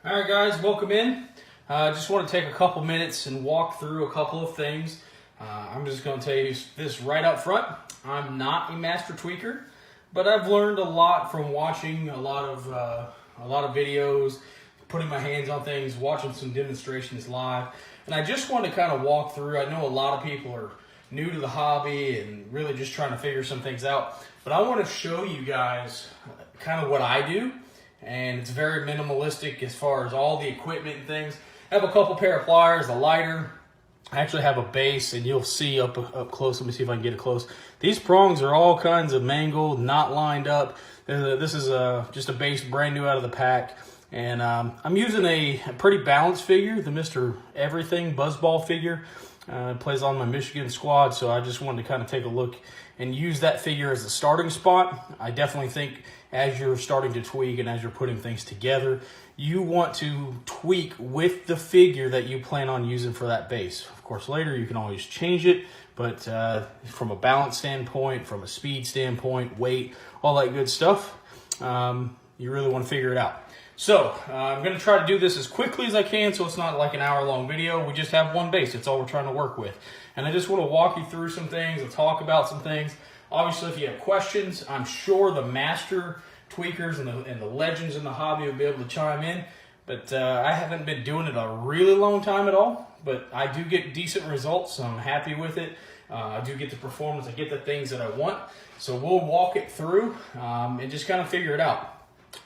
All right, guys, welcome in. I just want to take a couple minutes and walk through a couple of things. I'm just going to tell you this right up front. I'm not a master tweaker, but I've learned a lot from watching a lot of videos, putting my hands on things, watching some demonstrations live, and I just want to kind of walk through. I know a lot of people are new to the hobby and really just trying to figure some things out, but I want to show you guys kind of what I do. And it's very minimalistic as far as all the equipment and things. I have a couple pair of pliers, a lighter. I actually have a base, and you'll see up close. Let me see if I can get it close. These prongs are all kinds of mangled, not lined up. This is just a base brand new out of the pack. And I'm using a pretty balanced figure, the Mr. Everything Buzzball figure. It plays on my Michigan squad, so I just wanted to kind of take a look and use that figure as a starting spot. I definitely think as you're starting to tweak and as you're putting things together, you want to tweak with the figure that you plan on using for that base. Of course, later you can always change it, but from a balance standpoint, from a speed standpoint, weight, all that good stuff, you really want to figure it out. So I'm going to try to do this as quickly as I can so it's not like an hour-long video. We just have one base. That's all we're trying to work with. And I just want to walk you through some things and talk about some things. Obviously, if you have questions, I'm sure the master tweakers and the legends in the hobby will be able to chime in. But I haven't been doing it a really long time at all. But I do get decent results, so I'm happy with it. I do get the performance. I get the things that I want. So we'll walk it through and just kind of figure it out.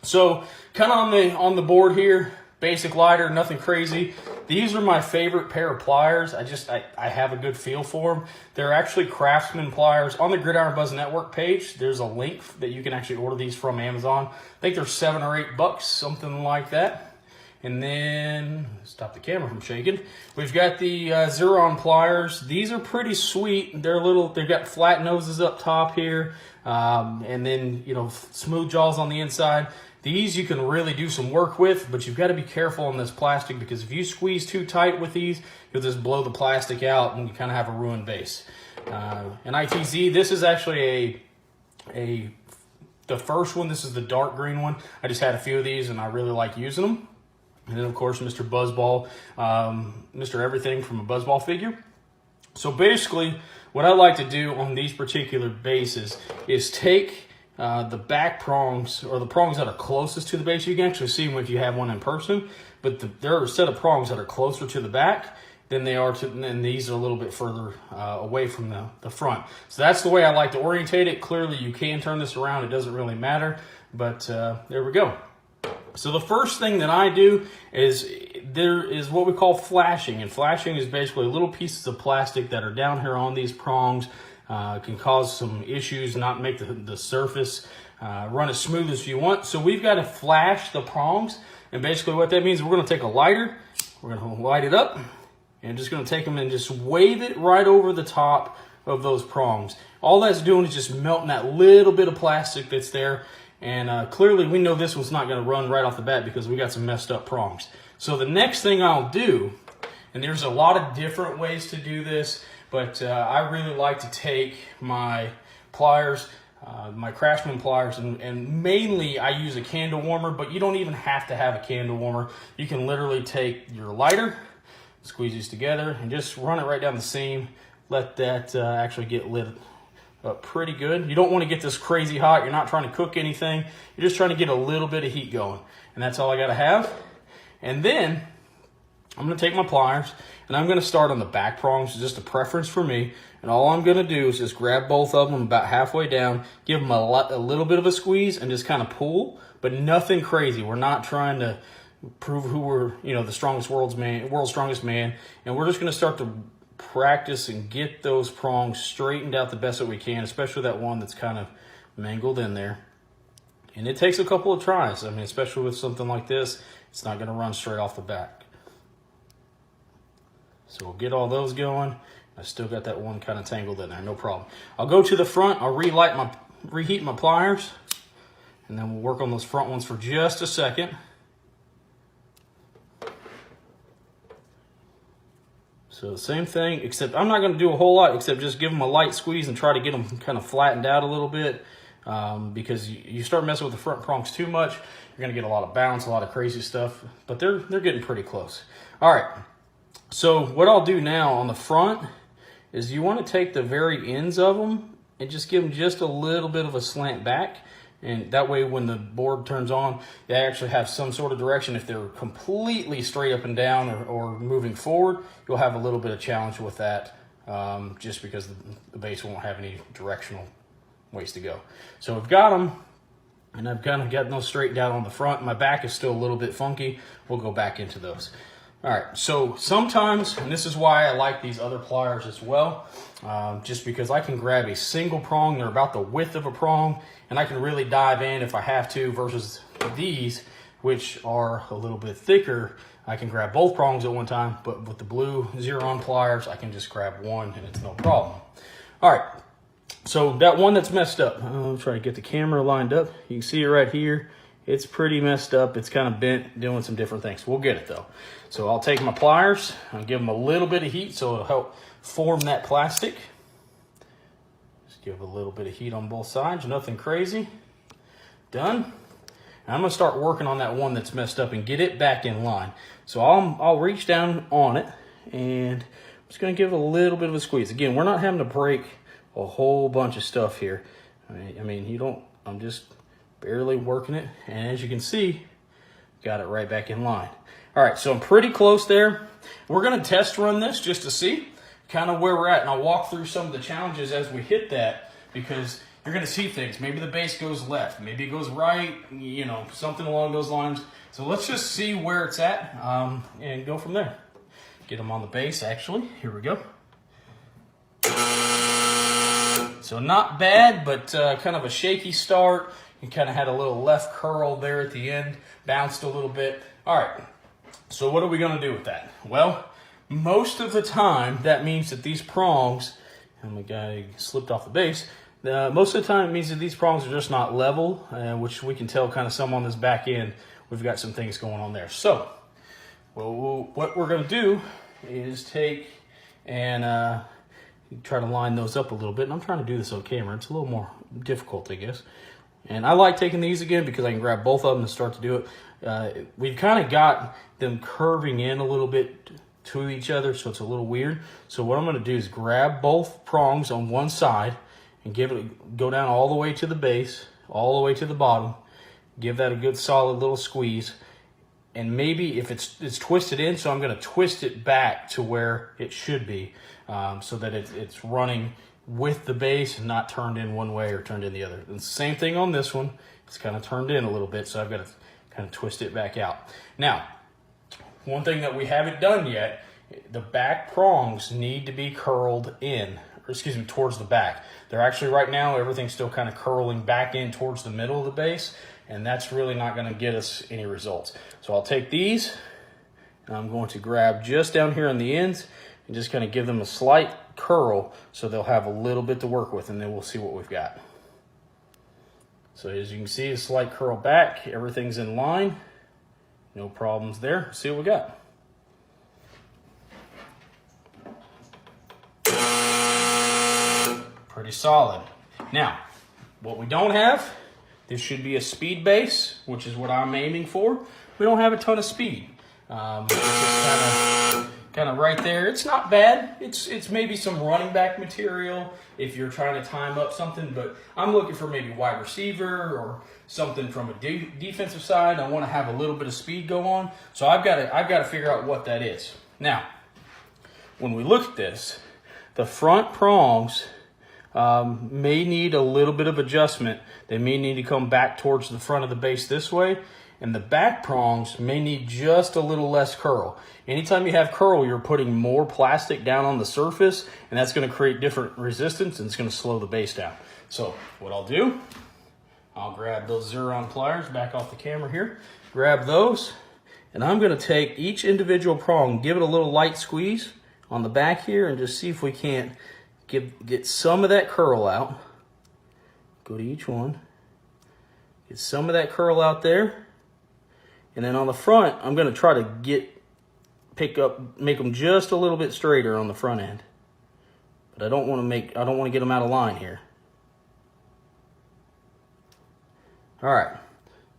So kind of on the board here, basic lighter, nothing crazy. These are my favorite pair of pliers. I have a good feel for them. They're actually Craftsman pliers. On the Gridiron Buzz Network page, there's a link that you can actually order these from Amazon. I think they're $7 or $8, something like that. And then, stop the camera from shaking. We've got the Zeron pliers. These are pretty sweet. They've got flat noses up top here. And then, smooth jaws on the inside. These you can really do some work with, but you've got to be careful on this plastic because if you squeeze too tight with these, you'll just blow the plastic out and you kind of have a ruined base. And ITZ, this is actually the first one. This is the dark green one. I just had a few of these and I really like using them. And then, of course, Mr. Buzzball, Mr. Everything from a Buzzball figure. So basically, what I like to do on these particular bases is take the back prongs, or the prongs that are closest to the base. You can actually see them if you have one in person, but there are a set of prongs that are closer to the back than they are and these are a little bit further away from the front. So that's the way I like to orientate it. Clearly, you can turn this around. It doesn't really matter, but there we go. So the first thing that I do is there is what we call flashing. And flashing is basically little pieces of plastic that are down here on these prongs. Can cause some issues, not make the surface run as smooth as you want. So we've got to flash the prongs. And basically what that means, we're going to take a lighter, we're going to light it up, and just going to take them and just wave it right over the top of those prongs. All that's doing is just melting that little bit of plastic that's there. And clearly we know this one's not going to run right off the bat because we got some messed up prongs. So the next thing I'll do, and there's a lot of different ways to do this, but I really like to take my pliers, my Craftsman pliers, and mainly I use a candle warmer, but you don't even have to have a candle warmer. You can literally take your lighter, squeeze these together, and just run it right down the seam. Let that actually get lit up pretty good. You don't want to get this crazy hot. You're not trying to cook anything. You're just trying to get a little bit of heat going. And that's all I got to have. And then I'm going to take my pliers and I'm going to start on the back prongs. It's just a preference for me. And all I'm going to do is just grab both of them about halfway down, give them a little bit of a squeeze and just kind of pull, but nothing crazy. We're not trying to prove who we're, the strongest world's strongest man. And we're just going to start to practice and get those prongs straightened out the best that we can, especially that one that's kind of mangled in there. And it takes a couple of tries. I mean, especially with something like this, it's not going to run straight off the bat. So we'll get all those going. I still got that one kind of tangled in there, no problem. I'll go to the front, I'll reheat my pliers, and then we'll work on those front ones for just a second. So the same thing, except I'm not going to do a whole lot except just give them a light squeeze and try to get them kind of flattened out a little bit. because you start messing with the front prongs too much, you're going to get a lot of bounce, a lot of crazy stuff, but they're getting pretty close. All right, so what I'll do now on the front is you want to take the very ends of them and just give them just a little bit of a slant back. And that way when the board turns on, they actually have some sort of direction. If they're completely straight up and down or moving forward, you'll have a little bit of challenge with that, just because the base won't have any directional ways to go. So we've got them, and I've kind of gotten those straightened out on the front. My back is still a little bit funky. We'll go back into those. All right, so sometimes, and this is why I like these other pliers as well, just because I can grab a single prong, they're about the width of a prong, and I can really dive in if I have to, versus these, which are a little bit thicker. I can grab both prongs at one time, but with the blue Gridiron pliers, I can just grab one and it's no problem. All right, so that one that's messed up, I'm trying to get the camera lined up. You can see it right here. It's pretty messed up. It's kind of bent, doing some different things. We'll get it though. So I'll take my pliers, I'll give them a little bit of heat so it'll help form that plastic. Just give a little bit of heat on both sides, nothing crazy. Done. And I'm gonna start working on that one that's messed up and get it back in line. So I'll reach down on it and I'm just gonna give it a little bit of a squeeze. Again, we're not having to break a whole bunch of stuff here. I mean, I'm just barely working it, and as you can see, got it right back in line. All right, so I'm pretty close there. We're gonna test run this just to see kind of where we're at, and I'll walk through some of the challenges as we hit that, because you're gonna see things. Maybe the base goes left, maybe it goes right, you know, something along those lines. So let's just see where it's at and go from there. Get them on the base, actually. Here we go. So not bad, but kind of a shaky start. You kind of had a little left curl there at the end, bounced a little bit. All right, so what are we gonna do with that? Well, most of the time, that means that these prongs, and my guy slipped off the base, most of the time it means that these prongs are just not level, which we can tell kind of some on this back end. We've got some things going on there. So, well, what we're gonna do is take and try to line those up a little bit. And I'm trying to do this on camera. It's a little more difficult, I guess. And I like taking these again because I can grab both of them and start to do it. We've kind of got them curving in a little bit to each other, so it's a little weird. So what I'm going to do is grab both prongs on one side and go down all the way to the base, all the way to the bottom. Give that a good solid little squeeze. And maybe if it's twisted in, so I'm going to twist it back to where it should be, so that it's running with the base and not turned in one way or turned in the other. And same thing on this one. It's kind of turned in a little bit, so I've got to kind of twist it back out. Now, one thing that we haven't done yet, the back prongs need to be curled in, or excuse me, towards the back. They're actually, right now, everything's still kind of curling back in towards the middle of the base, and that's really not going to get us any results. So I'll take these, and I'm going to grab just down here on the ends and just kind of give them a slight curl so they'll have a little bit to work with, and then we'll see what we've got. So as you can see, a slight curl back, everything's in line, no problems there. Let's see what we got. Pretty solid. Now, what we don't have, this should be a speed base, which is what I'm aiming for. We don't have a ton of speed. It's kind of right there. It's not bad. It's maybe some running back material if you're trying to time up something, but I'm looking for maybe wide receiver or something from a defensive side. I want to have a little bit of speed go on, so I've got to figure out what that is. Now, when we look at this, the front prongs may need a little bit of adjustment. They may need to come back towards the front of the base this way, and the back prongs may need just a little less curl. Anytime you have curl, you're putting more plastic down on the surface, and that's going to create different resistance, and it's going to slow the base down. So what I'll do, I'll grab those Gridiron pliers back off the camera here, grab those, and I'm going to take each individual prong, give it a little light squeeze on the back here, and just see if we can't get some of that curl out. Go to each one, get some of that curl out there. And then on the front, I'm going to try to make them just a little bit straighter on the front end. But I don't want to get them out of line here. All right,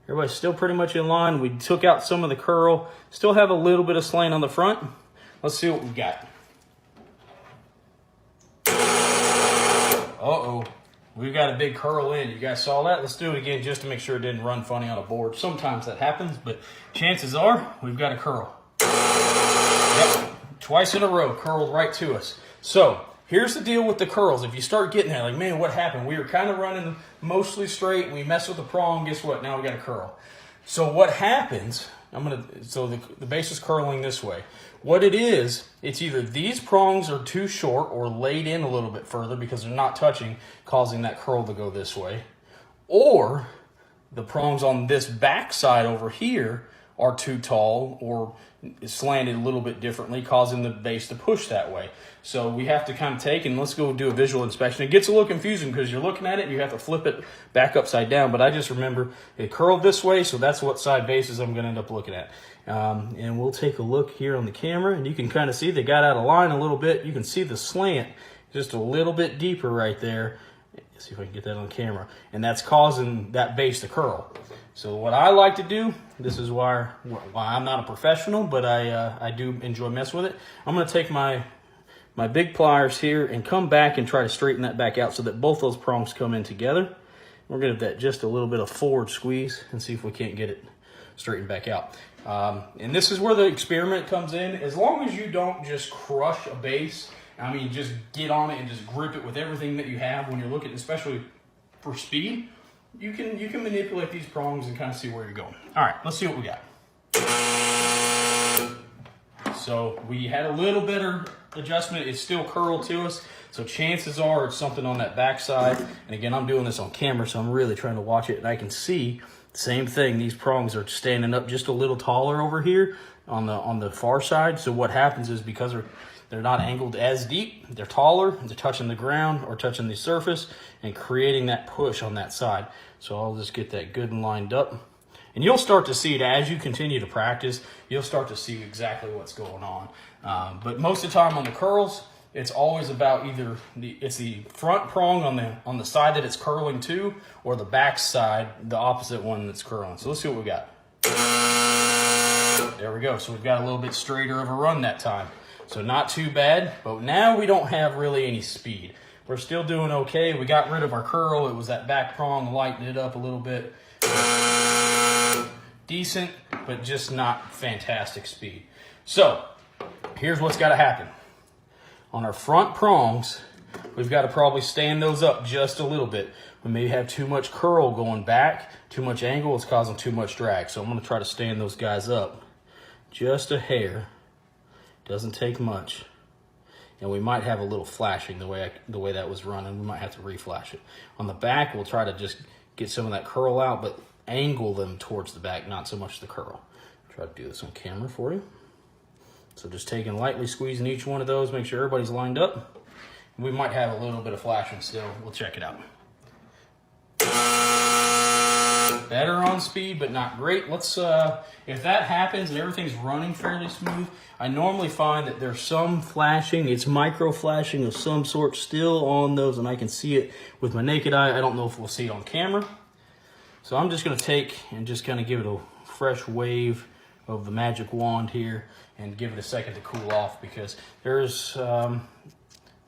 everybody's still pretty much in line. We took out some of the curl, still have a little bit of slant on the front. Let's see what we got. Uh-oh, we've got a big curl in. You guys saw that? Let's do it again just to make sure it didn't run funny on a board. Sometimes that happens, but chances are we've got a curl. Yep, twice in a row, curled right to us. So here's the deal with the curls. If you start getting there, like, man, what happened? We were kind of running mostly straight. We messed with the prong. Guess what? Now we got a curl. So what happens, so the base is curling this way. What it is, it's either these prongs are too short or laid in a little bit further because they're not touching, causing that curl to go this way. Or the prongs on this back side over here are too tall or slanted a little bit differently, causing the base to push that way. So we have to kind of take, and let's go do a visual inspection. It gets a little confusing because you're looking at it and you have to flip it back upside down, but I just remember it curled this way, so that's what side bases I'm gonna end up looking at. And we'll take a look here on the camera, and you can kind of see they got out of line a little bit. You can see the slant just a little bit deeper right there. Let's see if I can get that on camera. And that's causing that base to curl. So what I like to do, this is why I'm not a professional, but I do enjoy messing with it. I'm gonna take my big pliers here and come back and try to straighten that back out so that both those prongs come in together. We're gonna give that just a little bit of forward squeeze and see if we can't get it straightened back out. And this is where the experiment comes in. As long as you don't just crush a base, I mean, just get on it and just grip it with everything that you have when you're looking, especially for speed, you can manipulate these prongs and kind of see where you're going. All right, let's see what we got. So we had a little better adjustment. It's still curled to us, so chances are it's something on that back side. And again, I'm doing this on camera, so I'm really trying to watch it, and I can see the same thing. These prongs are standing up just a little taller over here on the far side. So what happens is, because they're not angled as deep, they're taller, they're touching the ground or touching the surface and creating that push on that side. So I'll just get that good and lined up. And you'll start to see it as you continue to practice. You'll start to see exactly what's going on. But most of the time on the curls, it's always about either it's the front prong on the side that it's curling to, or the back side, the opposite one that's curling. So let's see what we got. There we go. So we've got a little bit straighter of a run that time. So not too bad, but now we don't have really any speed. We're still doing okay. We got rid of our curl. It was that back prong, lightened it up a little bit. Decent, but just not fantastic speed. So here's what's got to happen. On our front prongs, we've got to probably stand those up just a little bit. We may have too much curl going back, too much angle. It's causing too much drag. So I'm going to try to stand those guys up just a hair. Doesn't take much. And we might have a little flashing the way that was running. We might have to reflash it. On the back, we'll try to just get some of that curl out, but angle them towards the back, not so much the curl. Try to do this on camera for you. So just taking lightly squeezing each one of those, make sure everybody's lined up. We might have a little bit of flashing still. We'll check it out. Better on speed, but not great. Let's, if that happens and everything's running fairly smooth, I normally find that there's some flashing. It's micro flashing of some sort still on those, and I can see it with my naked eye. I don't know if we'll see it on camera. So I'm just gonna take and just kind of give it a fresh wave of the magic wand here and give it a second to cool off, because there's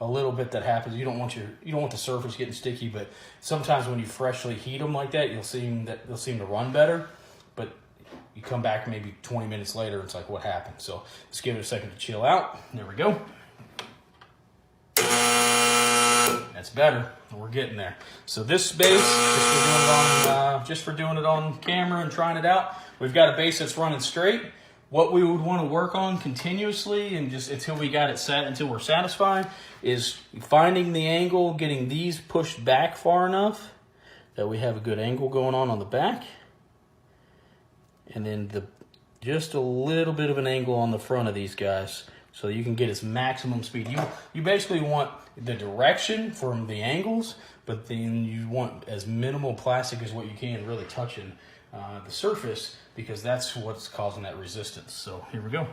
a little bit that happens. You don't want the surface getting sticky, but sometimes when you freshly heat them like that, they'll seem to run better. But you come back maybe 20 minutes later, it's like, what happened? So let's give it a second to chill out. There we go. That's better. We're getting there. So this base, just for doing it on camera and trying it out, we've got a base that's running straight. What we would want to work on continuously and just until we got it set, until we're satisfied, is finding the angle, getting these pushed back far enough that we have a good angle going on the back. And then just a little bit of an angle on the front of these guys so you can get its maximum speed. You basically want the direction from the angles, but then you want as minimal plastic as what you can really touching the surface, because that's what's causing that resistance. So here we go.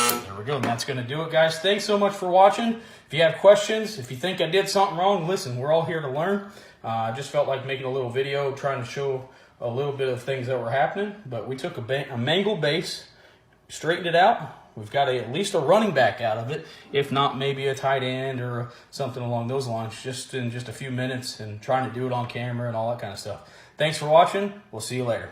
There we go. And that's going to do it, guys. Thanks so much for watching. If you have questions, if you think I did something wrong, listen, we're all here to learn. I just felt like making a little video trying to show a little bit of things that were happening. But we took a mangled base, straightened it out. We've got at least a running back out of it, if not maybe a tight end or something along those lines, just in just a few minutes and trying to do it on camera and all that kind of stuff. Thanks for watching. We'll see you later.